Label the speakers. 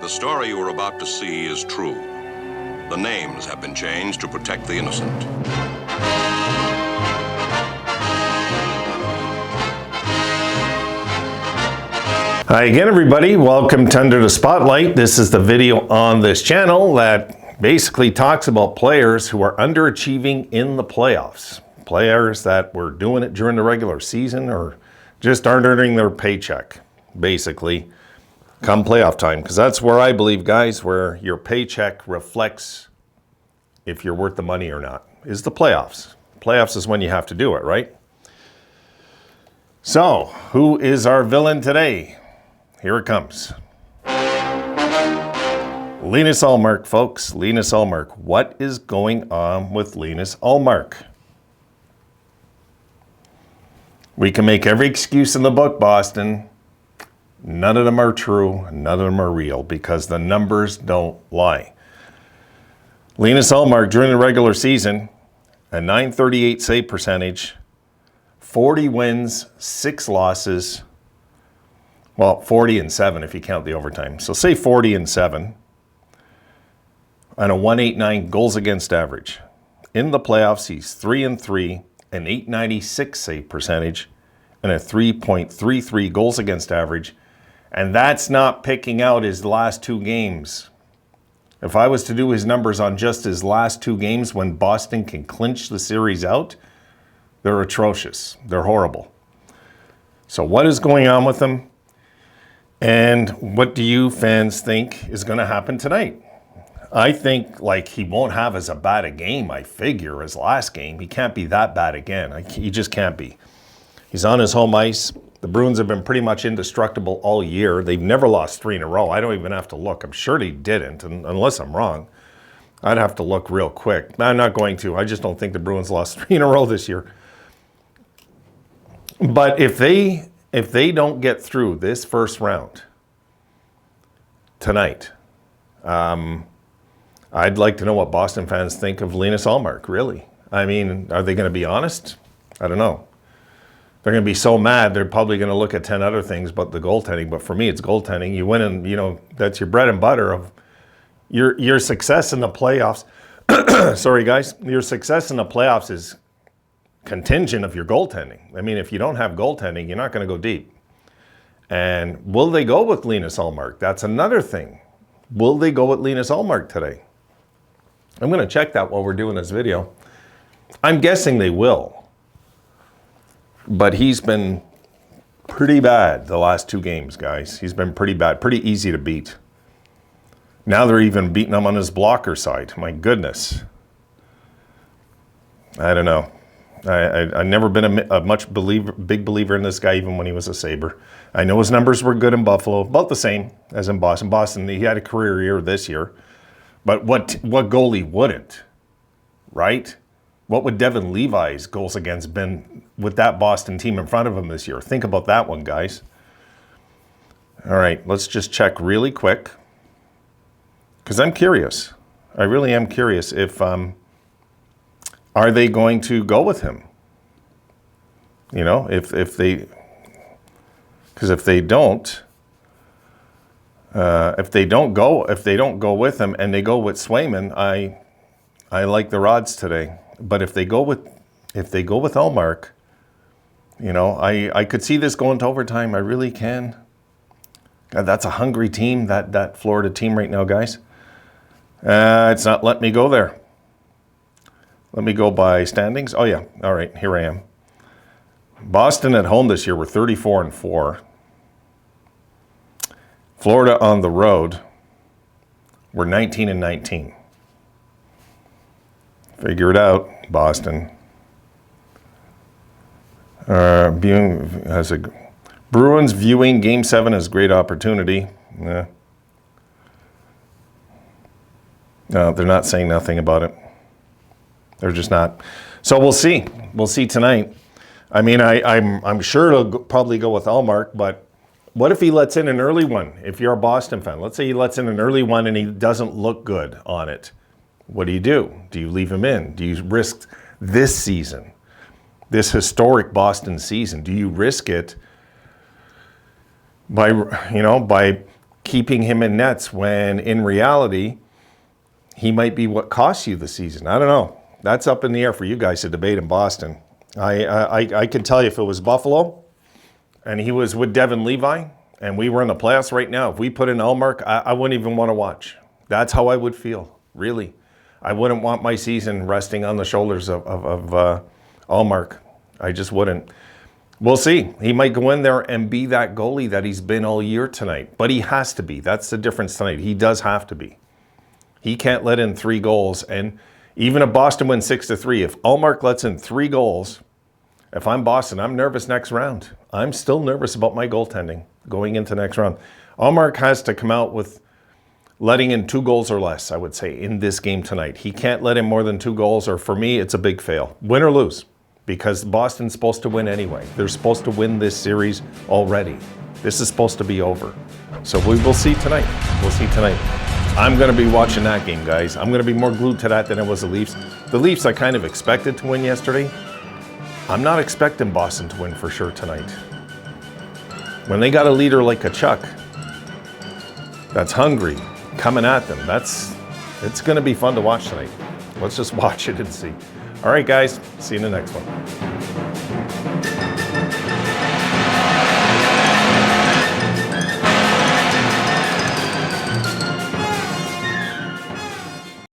Speaker 1: The story you are about to see is true. The names have been changed to protect the innocent.
Speaker 2: Hi again, everybody. Welcome to Under the Spotlight. This is the video on this channel that basically talks about players who are underachieving in the playoffs. Players that were doing it during the regular season or just aren't earning their paycheck, basically, come playoff time. Because that's where I believe, guys, where your paycheck reflects if you're worth the money or not, is the playoffs. Playoffs is when you have to do it, right? So, who is our villain today? Here it comes. Linus Ullmark, folks. Linus Ullmark. What is going on with Linus Ullmark? We can make every excuse in the book, Boston. None of them are true. None of them are real because the numbers don't lie. Linus Ullmark, during the regular season, a .938 save percentage, 40 wins, 6 losses. Well, 40 and 7 if you count the overtime. So say 40 and 7. And a .189 goals against average. In the playoffs, he's 3 and 3, an .896 save percentage, and a 3.33 goals against average. And that's not picking out his last 2 games. If I was to do his numbers on just his last 2 games when Boston can clinch the series out, they're atrocious. They're horrible. So what is going on with him? And what do you fans think is going to happen tonight? I think he won't have as bad a game, I figure, as last game. He can't be that bad again. He just can't be. He's on his home ice. The Bruins have been pretty much indestructible all year. They've never lost 3 in a row. I don't even have to look. I'm sure they didn't, unless I'm wrong. I'd have to look real quick. I'm not going to. I just don't think the Bruins lost 3 in a row this year. But if they don't get through this first round tonight, I'd like to know what Boston fans think of Linus Ullmark, really. I mean, are they going to be honest? I don't know. They're going to be so mad, they're probably going to look at 10 other things but the goaltending. But for me, it's goaltending. You win and, that's your bread and butter of your success in the playoffs. Sorry, guys. Your success in the playoffs is contingent of your goaltending. I mean, if you don't have goaltending, you're not going to go deep. And will they go with Linus Ullmark? That's another thing. Will they go with Linus Ullmark today? I'm going to check that while we're doing this video. I'm guessing they will. But he's been pretty bad the last 2 games, guys. He's been pretty bad, pretty easy to beat. Now they're even beating him on his blocker side. My goodness. I don't know. I've never been a big believer in this guy, even when he was a Sabre. I know his numbers were good in Buffalo, about the same as in Boston. Boston, he had a career year this year. But what goalie wouldn't, right? What would Devin Levi's goals against been with that Boston team in front of him this year? Think about that one, guys. All right, let's just check really quick. Because I'm curious. I really am curious if... are they going to go with him? If they, because if they don't go with him and they go with Swayman, I like the odds today. But if they go with Ullmark, I could see this going to overtime. I really can. God, that's a hungry team, that Florida team right now, guys. It's not letting me go there. Let me go by standings. Oh, yeah. All right, here I am. Boston at home this year were 34 and 4. Florida on the road were 19 and 19. Figure it out, Boston. Bruins viewing Game 7 as great opportunity. No, they're not saying nothing about it. They're just not. So we'll see. We'll see tonight. I mean, I'm sure it'll probably go with Ullmark, but what if he lets in an early one? If you're a Boston fan, let's say he lets in an early one and he doesn't look good on it. What do? Do you leave him in? Do you risk this season, this historic Boston season? Do you risk it by keeping him in nets when in reality, he might be what costs you the season. I don't know. That's up in the air for you guys to debate in Boston. I can tell you if it was Buffalo and he was with Devin Levi and we were in the playoffs right now, if we put in Ullmark, I wouldn't even want to watch. That's how I would feel, really. I wouldn't want my season resting on the shoulders of Ullmark. I just wouldn't. We'll see. He might go in there and be that goalie that he's been all year tonight, but he has to be. That's the difference tonight. He does have to be. He can't let in 3 goals. And even if Boston wins 6-3, if Ullmark lets in 3 goals, if I'm Boston, I'm nervous next round. I'm still nervous about my goaltending going into next round. Ullmark has to come out with letting in 2 goals or less, I would say, in this game tonight. He can't let in more than 2 goals, or for me, it's a big fail. Win or lose, because Boston's supposed to win anyway. They're supposed to win this series already. This is supposed to be over. So we will see tonight. We'll see tonight. I'm going to be watching that game, guys. I'm going to be more glued to that than it was the Leafs. The Leafs I kind of expected to win yesterday. I'm not expecting Boston to win for sure tonight. When they got a leader like Tkachuk that's hungry, coming at them, it's going to be fun to watch tonight. Let's just watch it and see. All right, guys. See you in the next one.